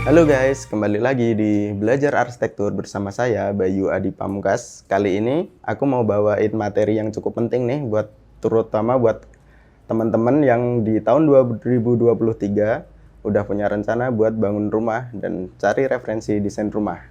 Halo guys, kembali lagi di Belajar Arsitektur bersama saya, Bayu Adi Pamungkas. Kali ini aku mau bawain materi yang cukup penting nih terutama buat teman-teman yang di tahun 2023 udah punya rencana buat bangun rumah dan cari referensi desain rumah.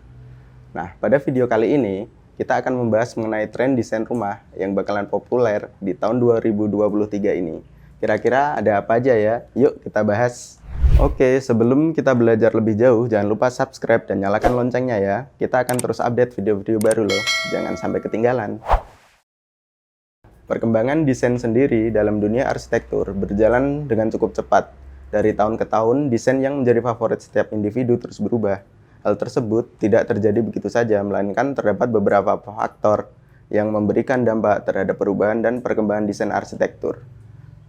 Nah, pada video kali ini kita akan membahas mengenai tren desain rumah yang bakalan populer di tahun 2023 ini. Kira-kira ada apa aja ya? Yuk kita bahas. Oke, sebelum kita belajar lebih jauh, jangan lupa subscribe dan nyalakan loncengnya ya. Kita akan terus update video-video baru loh, jangan sampai ketinggalan. Perkembangan desain sendiri dalam dunia arsitektur berjalan dengan cukup cepat. Dari tahun ke tahun, desain yang menjadi favorit setiap individu terus berubah. Hal tersebut tidak terjadi begitu saja, melainkan terdapat beberapa faktor yang memberikan dampak terhadap perubahan dan perkembangan desain arsitektur.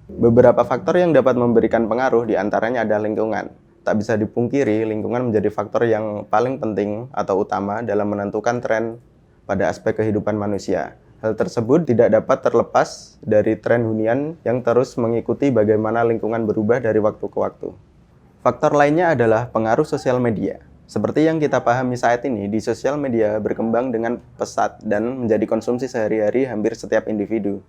Beberapa faktor yang dapat memberikan pengaruh diantaranya adalah lingkungan. Tak bisa dipungkiri, lingkungan menjadi faktor yang paling penting atau utama dalam menentukan tren pada aspek kehidupan manusia. Hal tersebut tidak dapat terlepas dari tren hunian yang terus mengikuti bagaimana lingkungan berubah dari waktu ke waktu. Faktor lainnya adalah pengaruh sosial media. Seperti yang kita pahami saat ini, di sosial media berkembang dengan pesat dan menjadi konsumsi sehari-hari hampir setiap individu.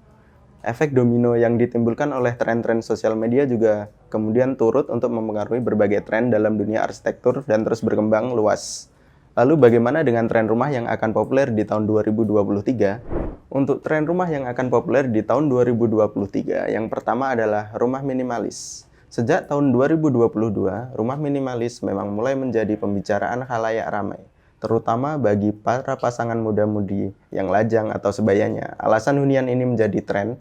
Efek domino yang ditimbulkan oleh tren-tren sosial media juga kemudian turut untuk mempengaruhi berbagai tren dalam dunia arsitektur dan terus berkembang luas. Lalu bagaimana dengan tren rumah yang akan populer di tahun 2023? Untuk tren rumah yang akan populer di tahun 2023, yang pertama adalah rumah minimalis. Sejak tahun 2022, rumah minimalis memang mulai menjadi pembicaraan khalayak ramai, terutama bagi para pasangan muda-mudi yang lajang atau sebayanya. Alasan hunian ini menjadi tren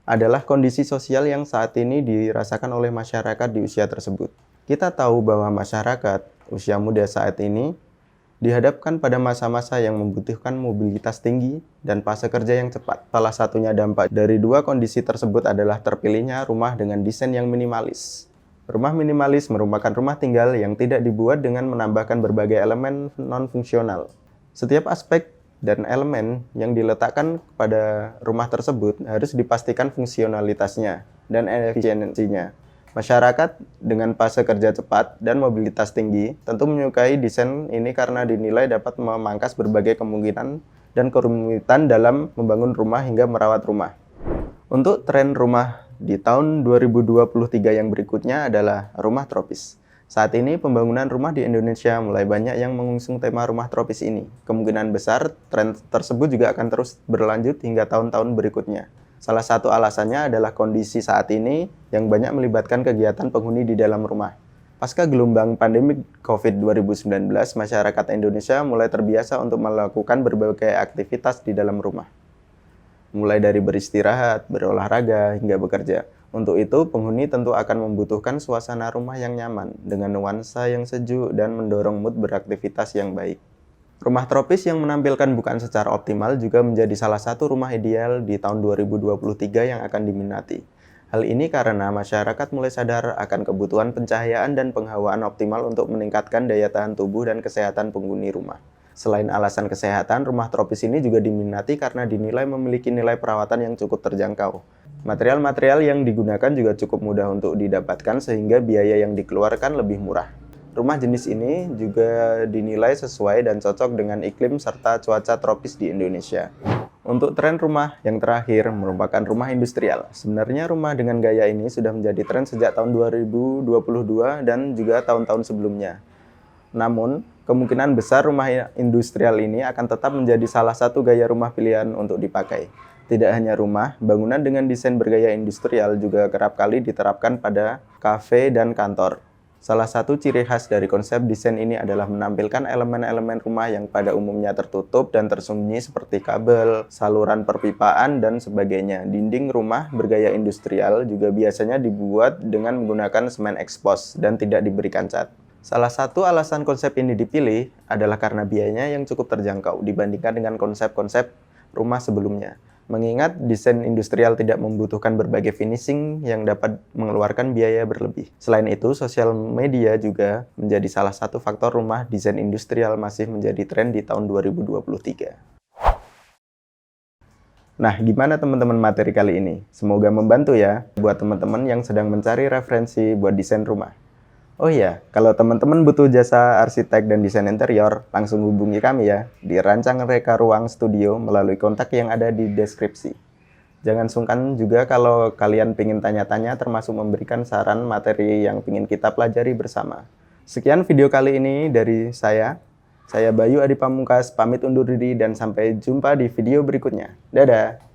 adalah kondisi sosial yang saat ini dirasakan oleh masyarakat di usia tersebut. Kita tahu bahwa masyarakat usia muda saat ini dihadapkan pada masa-masa yang membutuhkan mobilitas tinggi dan fase kerja yang cepat. Salah satunya dampak dari dua kondisi tersebut adalah terpilihnya rumah dengan desain yang minimalis. Rumah minimalis merupakan rumah tinggal yang tidak dibuat dengan menambahkan berbagai elemen non-fungsional. Setiap aspek dan elemen yang diletakkan pada rumah tersebut harus dipastikan fungsionalitasnya dan efisiensinya. Masyarakat dengan fase kerja cepat dan mobilitas tinggi tentu menyukai desain ini karena dinilai dapat memangkas berbagai kemungkinan dan kerumitan dalam membangun rumah hingga merawat rumah. Untuk tren rumah di tahun 2023 yang berikutnya adalah rumah tropis. Saat ini pembangunan rumah di Indonesia mulai banyak yang mengusung tema rumah tropis ini. Kemungkinan besar tren tersebut juga akan terus berlanjut hingga tahun-tahun berikutnya. Salah satu alasannya adalah kondisi saat ini yang banyak melibatkan kegiatan penghuni di dalam rumah. Pasca gelombang pandemi COVID 2019, masyarakat Indonesia mulai terbiasa untuk melakukan berbagai aktivitas di dalam rumah. Mulai dari beristirahat, berolahraga, hingga bekerja. Untuk itu, penghuni tentu akan membutuhkan suasana rumah yang nyaman, dengan nuansa yang sejuk dan mendorong mood beraktivitas yang baik. Rumah tropis yang menampilkan bukaan secara optimal juga menjadi salah satu rumah ideal di tahun 2023 yang akan diminati. Hal ini karena masyarakat mulai sadar akan kebutuhan pencahayaan dan penghawaan optimal untuk meningkatkan daya tahan tubuh dan kesehatan penghuni rumah. Selain alasan kesehatan, rumah tropis ini juga diminati karena dinilai memiliki nilai perawatan yang cukup terjangkau. Material-material yang digunakan juga cukup mudah untuk didapatkan sehingga biaya yang dikeluarkan lebih murah. Rumah jenis ini juga dinilai sesuai dan cocok dengan iklim serta cuaca tropis di Indonesia. Untuk tren rumah yang terakhir merupakan rumah industrial. Sebenarnya rumah dengan gaya ini sudah menjadi tren sejak tahun 2022 dan juga tahun-tahun sebelumnya. Namun, kemungkinan besar rumah industrial ini akan tetap menjadi salah satu gaya rumah pilihan untuk dipakai. Tidak hanya rumah, bangunan dengan desain bergaya industrial juga kerap kali diterapkan pada kafe dan kantor. Salah satu ciri khas dari konsep desain ini adalah menampilkan elemen-elemen rumah yang pada umumnya tertutup dan tersembunyi seperti kabel, saluran perpipaan, dan sebagainya. Dinding rumah bergaya industrial juga biasanya dibuat dengan menggunakan semen ekspos dan tidak diberikan cat. Salah satu alasan konsep ini dipilih adalah karena biayanya yang cukup terjangkau dibandingkan dengan konsep-konsep rumah sebelumnya. Mengingat desain industrial tidak membutuhkan berbagai finishing yang dapat mengeluarkan biaya berlebih. Selain itu, sosial media juga menjadi salah satu faktor rumah desain industrial masih menjadi tren di tahun 2023. Nah, gimana teman-teman materi kali ini? Semoga membantu ya buat teman-teman yang sedang mencari referensi buat desain rumah. Oh iya, kalau teman-teman butuh jasa arsitek dan desain interior, langsung hubungi kami ya di Rancang Reka Ruang Studio melalui kontak yang ada di deskripsi. Jangan sungkan juga kalau kalian ingin tanya-tanya termasuk memberikan saran materi yang ingin kita pelajari bersama. Sekian video kali ini dari saya. Saya Bayu Adi Pamungkas, pamit undur diri dan sampai jumpa di video berikutnya. Dadah!